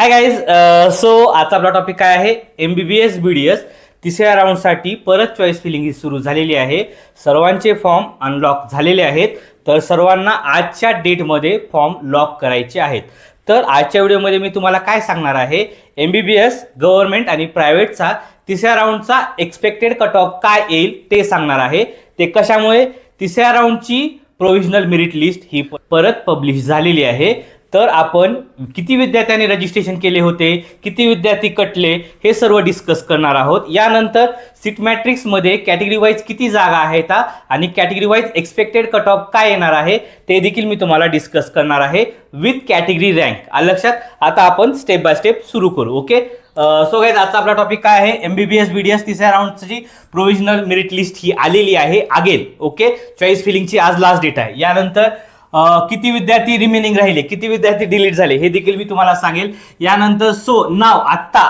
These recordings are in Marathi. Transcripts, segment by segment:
Hi guys. सो आजचा आपला टॉपिक काय आहे? MBBS BDS तिसऱ्या राऊंडसाठी परत चॉईस फिलिंग ही सुरू झालेली आहे. सर्वांचे फॉर्म अनलॉक झालेले आहेत. तर सर्वांना आजच्या डेटमध्ये फॉर्म लॉक करायचे आहेत. तर आजच्या व्हिडिओमध्ये मी तुम्हाला काय सांगणार आहे, MBBS गव्हर्नमेंट आणि प्रायव्हेटचा तिसऱ्या राऊंडचा एक्सपेक्टेड कट ऑफ काय येईल ते सांगणार आहे. ते कशामुळे? तिसऱ्या राऊंडची प्रोव्हिजनल मेरिट लिस्ट ही परत पब्लिश झालेली आहे. तर आपण किती विद्यार्थ्यांनी रजिस्ट्रेशन केले होते, किती विद्यार्थी कटले, हे सर्व डिस्कस करणार आहोत. यानंतर सीट मॅट्रिक्समध्ये कॅटेगरी वाईज किती जागा आहेत आणि category wise expected cut off काय येणार आहे ते देखील मी तुम्हाला डिस्कस करणार आहे विथ कॅटेगरी रँक. लक्षात. आता आपण स्टेप बाय स्टेप सुरू करू. ओके. सो गाइस, आजचा आपला टॉपिक काय आहे? MBBS BDS तिसऱ्या राऊंडची प्रोव्हिजनल मेरिट लिस्ट ही आलेली आहे अगेन. ओके. चॉईस फिलिंगची आज लास्ट डेट आहे. यानंतर किती विद्यार्थी रिमेनिंग राहिले, किती विद्यार्थी डिलीट झाले हे देखील मी तुम्हाला सांगेल. यानंतर नाव आत्ता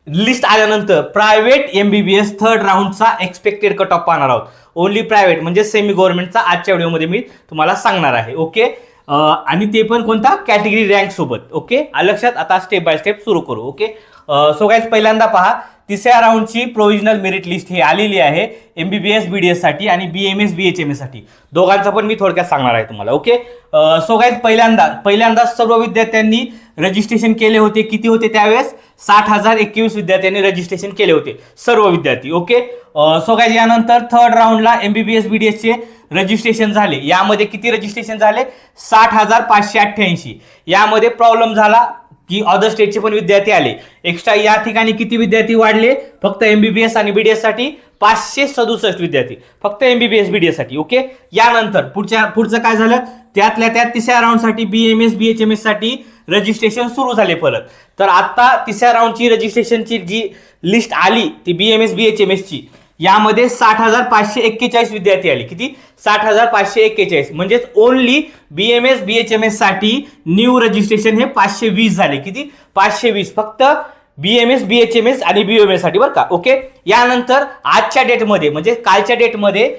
लिस्ट आल्यानंतर प्रायव्हेट MBBS थर्ड राऊंडचा एक्सपेक्टेड कट ऑफ पाहणार आहोत. ओनली प्रायव्हेट म्हणजे सेमी गव्हर्नमेंटचा आजच्या व्हिडिओमध्ये मी तुम्हाला सांगणार आहे. ओके. आणि ते पण कोणता? कॅटेगरी रँक सोबत. ओके. लक्षात. आता स्टेप बाय स्टेप सुरू करू. ओके. सो गाइस, पहिल्यांदा पहा, तिसऱ्या राऊंडची प्रोव्हिजनल मेरिट लिस्ट ही आलेली आहे MBBS BDS साठी आणि BMS BHMS साठी. दोघांचं पण मी थोडक्यात सांगणार आहे तुम्हाला. ओके. सो गाइस, पहिल्यांदा सर्व विद्यार्थ्यांनी रजिस्ट्रेशन केले होते. किती होते त्यावेळेस? 60,021 विद्यार्थ्यांनी रजिस्ट्रेशन केले होते, सर्व विद्यार्थी. ओके. सो गाइस, यानंतर थर्ड राऊंडला MBBS BDS चे रजिस्ट्रेशन झाले. यामध्ये किती रजिस्ट्रेशन झाले? 60,588. यामध्ये प्रॉब्लेम झाला की अदर स्टेटचे पण विद्यार्थी आले एक्स्ट्रा. या ठिकाणी किती विद्यार्थी वाढले? फक्त MBBS आणि BDS साठी 567 विद्यार्थी फक्त MBBS BDS साठी. ओके. यानंतर पुढचं काय झालं? त्यातल्या त्यात तिसऱ्या राऊंडसाठी BMS BHMS साठी रजिस्ट्रेशन सुरू झाले परत. तर आता तिसऱ्या राऊंडची रजिस्ट्रेशनची जी लिस्ट आली ती BMS BHMS ची, यामध्ये 60,541 विद्यार्थी आले. किती? 60,541. म्हणजेच ओनली BMS BHMS साठी न्यू रजिस्ट्रेशन हे 520 झाले. किती? 520 फक्त BMS BHMS आणि BOMS साठी, बरं का. ओके. यानंतर आजच्या डेटमध्ये म्हणजे कालच्या डेटमध्ये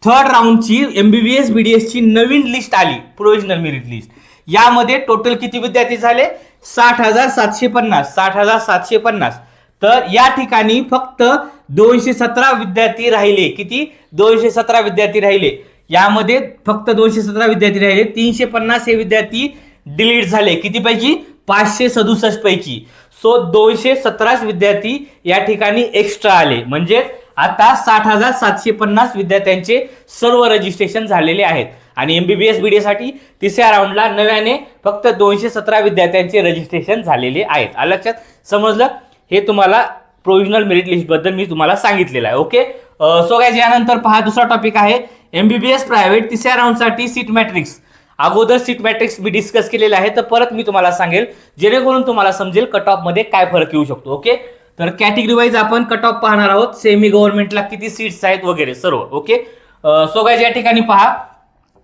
थर्ड राऊंडची MBBS BDS ची नवीन लिस्ट आली, प्रोव्हिजनल मेरिट लिस्ट. यामध्ये टोटल किती विद्यार्थी झाले? 60,750. 60,750. तर या ठिकाणी फक्त 217 विद्यार्थी राहिले. किती? 217 विद्यार्थी राहिले. यामध्ये फक्त 217 विद्यार्थी राहिले. 350 हे विद्यार्थी डिलीट झाले. किती पैकी? 567 पैकी. 217 विद्यार्थी या ठिकाणी एक्स्ट्रा आले. म्हणजे आता 60,750 विद्यार्थ्यांचे सर्व रजिस्ट्रेशन झालेले आहेत. आणि MBBS BDS साठी तिसऱ्या राऊंडला नव्याने फक्त 217 विद्यार्थ्यांचे रजिस्ट्रेशन झालेले आहेत. लक्षात. समजलं? हे तुम्हाला प्रोव्हिजनल मेरिट लिस्ट बद्दल मी तुम्हाला सांगितलेलं आहे. ओके. सो गाइस, यानंतर पहा, दुसरा टॉपिक आहे MBBS प्रायव्हेट तिसऱ्या राऊंडसाठी सीट मॅट्रिक्स. अगोदर सीट मॅट्रिक्स मी डिस्कस केलेलं आहे, तर परत मी तुम्हाला सांगेल जेणेकरून तुम्हाला समजेल कट ऑफ मध्ये काय फरक येऊ शकतो. ओके. तर कॅटेगरी वाईज आपण कट ऑफ पाहणार आहोत. सेमी गव्हर्नमेंटला किती सीट्स आहेत वगैरे सर्व. ओके. सो गाइस, या ठिकाणी पहा,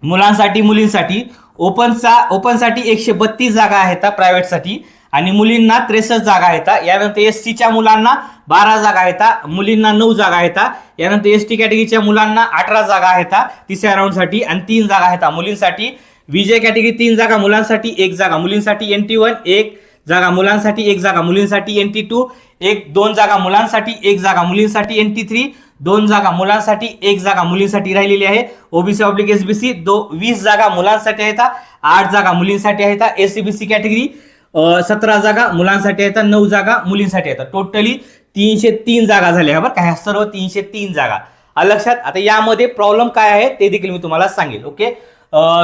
मुलांसाठी मुलींसाठी ओपनसाठी 132 जागा आहेत प्रायव्हेटसाठी आणि मुलींना 63 जागा आहेत. यानंतर SCच्या मुलांना 12 जागा आहेत, मुलींना 9 जागा आहेत. यानंतर ST कॅटेगरीच्या मुलांना 18 जागा आहेत तिसऱ्या राऊंडसाठी आणि 3 जागा आहेत मुलींसाठी. VJ कॅटेगरी 3 जागा, मुलांसाठी 1 जागा, मुलींसाठी NT1 1 जागा, मुलांसाठी 1 जागा, मुलींसाठी NT2 2 जागा, मुलांसाठी 1 जागा, मुलींसाठी NT3 2 जागा, मुलांसाठी 1 जागा मुलींसाठी राहिलेली आहे. OBC/SBC 20 जागा मुलांसाठी आहेत, 8 जागा मुलींसाठी आहेत. SCBC कॅटेगरी 17 जागा मुलांसाठी आहेत, 9 जागा मुलींसाठी आहेत. टोटली 303 जागा झाल्या बरं का. ह्या सर्व 303 जागा. लक्षात. आता यामध्ये प्रॉब्लेम काय आहे ते देखील मी तुम्हाला सांगेल. Okay.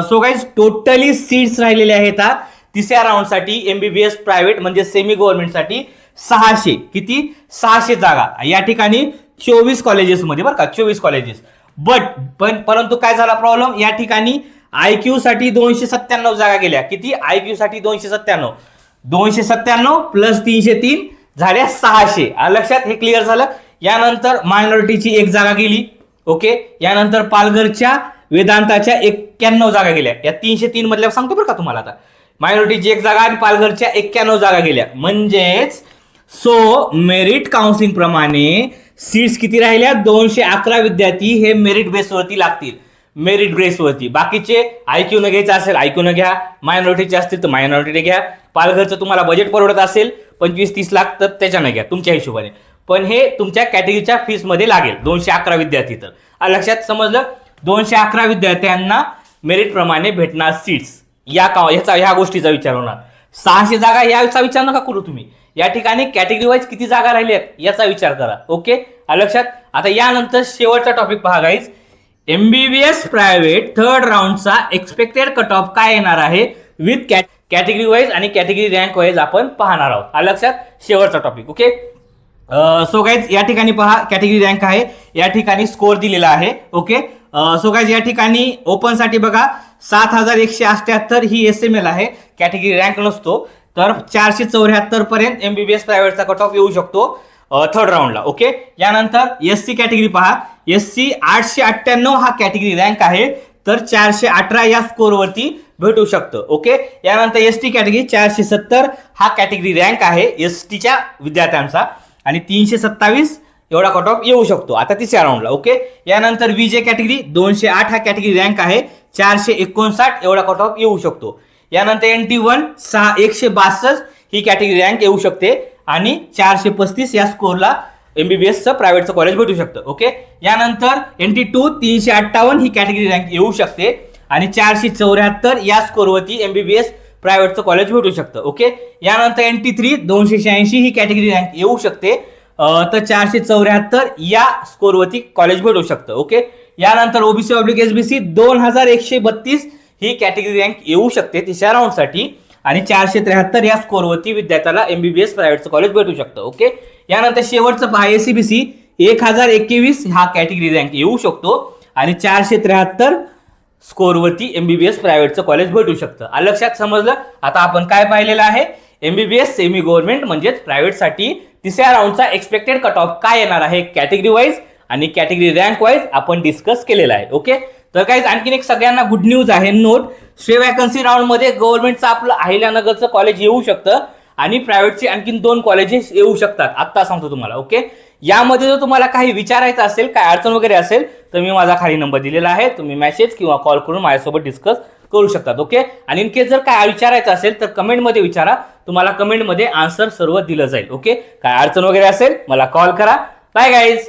So guys, totally seats राहिलेले आहेत तिसऱ्या राऊंडसाठी MBBS प्रायव्हेट म्हणजे सेमी गव्हर्नमेंटसाठी 600. किती? 600 जागा. या ठिकाणी 24 कॉलेजेसमध्ये, बरं का, 24 कॉलेजेस. परंतु काय झाला प्रॉब्लेम? या ठिकाणी IQ साठी 297 जागा गेल्या. किती? IQ साठी 297 प्लस 303 झाल्या 600. लक्षात. हे क्लिअर झालं. यानंतर मायनॉरिटीची 1 जागा गेली. ओके. यानंतर पालघरच्या वेदांताच्या 91 जागा गेल्या. या 303 मधल्या सांगतो बरं का तुम्हाला. आता मायनॉरिटीची 1 जागा आणि पालघरच्या 91 जागा गेल्या. म्हणजेच मेरिट काउन्सिलिंग प्रमाणे सीट्स किती राहिल्या? 211 विद्यार्थी हे मेरिट बेसवरती लागतील. मेरिट बेसवरती. बाकीचे IQ न घ्यायचं असेल IQ न घ्या, मायनॉरिटीचे असतील तर मायनॉरिटीने घ्या, पालघरचं तुम्हाला बजेट परवडत असेल 25-30 लाख तर त्याच्यानं घ्या तुमच्या हिशोबाने. पण हे तुमच्या कॅटेगरीच्या फीसमध्ये लागेल. 211 विद्यार्थी. तर लक्षात समजलं, 211 विद्यार्थ्यांना मेरिट प्रमाणे भेटणार सीट्स. ह्या गोष्टीचा विचार होणार. 600 जागा याचा विचार नका करू तुम्ही. या ठिकाणी कॅटेगरी वाईज किती जागा राहिल्या याचा विचार करा. ओके, लक्षात. आता यानंतर शेवटचा टॉपिक पहा गाईज. MBBS प्रायव्हेट थर्ड राऊंडचा एक्सपेक्टेड कट ऑफ काय येणार आहे विथ कॅटेगरी वाईज आणि कॅटेगरी रँक वाईज आपण पाहणार आहोत. लक्षात, शेवटचा टॉपिक. ओके, सो गाईज या ठिकाणी पहा कॅटेगरी रँक आहे, या ठिकाणी स्कोर दिलेला आहे. ओके, सो गाईज या ठिकाणी ओपन साठी बघा 7178 ही SML आहे, कॅटेगरी रँक नसतो. तर 474 पर्यंत MBBS प्रायव्हेटचा कट ऑफ येऊ शकतो थर्ड राऊंडला. ओके, यानंतर SC कॅटेगरी पहा. SC 898 हा कॅटेगरी रँक आहे, तर 418 या स्कोरवरती भेटू शकतं. ओके, यानंतर ST कॅटेगरी 470 हा कॅटेगरी रँक आहे STच्या विद्यार्थ्यांचा आणि 327 एवढा कट ऑफ येऊ शकतो आता तिसऱ्या राऊंडला. ओके, यानंतर VJ कॅटेगरी 208 हा कॅटेगरी रँक आहे, 459 एवढा कट ऑफ येऊ शकतो. यानंतर NT1 162 ही कॅटेगरी रँक येऊ शकते आणि 435 या स्कोरला MBBSचं प्रायव्हेटचं कॉलेज भेटू शकतं. ओके, यानंतर NT2 358 ही कॅटेगरी रँक येऊ शकते आणि 474 या स्कोरवरती MBBS प्रायव्हेटचं कॉलेज भेटू शकतं. ओके, यानंतर NT3 286 ही कॅटेगरी रँक येऊ शकते, तर 474 या स्कोरवरती कॉलेज भेटू शकतं. ओके, यानंतर OBC ऑब्लिक SBC 2132 ही कॅटेगरी रँक येऊ शकते तिसऱ्या राऊंडसाठी आणि 473 या स्कोरवरती विद्यार्थ्याला MBBS प्रायव्हेटचं कॉलेज भेटू शकतं. ओके, यानंतर शेवटचं पहा SCBC 1021 हा कॅटेगरी रँक येऊ शकतो आणि 473 स्कोरवरती MBBS प्रायव्हेटचं कॉलेज भेटू शकतं. लक्षात समजलं. आता आपण काय पाहिलेलं आहे, MBBS सेमी गव्हर्नमेंट म्हणजेच प्रायव्हेटसाठी तिसऱ्या राऊंडचा एक्सपेक्टेड कट ऑफ काय येणार आहे कॅटेगरी वाईज आणि कॅटेगरी रँक वाईज आपण डिस्कस केलेला आहे. ओके, तर काही आणखीन एक सगळ्यांना गुड न्यूज आहे. नोट, स्टे वॅकन्सी राऊंड मध्ये गव्हर्नमेंटचं आपलं अहिल्यानगरचं कॉलेज येऊ शकतं आणि प्रायव्हेटचे आणखीन 2 कॉलेजेस येऊ शकतात. आत्ता सांगतो तुम्हाला. ओके, यामध्ये जर तुम्हाला काही विचारायचं असेल, काय अडचण वगैरे असेल तर मी माझा खाली नंबर दिलेला आहे, तुम्ही मेसेज किंवा कॉल करून माझ्यासोबत डिस्कस करू शकतात. ओके, आणि इनकेस जर काय विचारायचं असेल तर कमेंटमध्ये विचारा, तुम्हाला कमेंटमध्ये आन्सर सर्व दिलं जाईल. ओके, काय अडचण वगैरे असेल मला कॉल करा. Bye guys.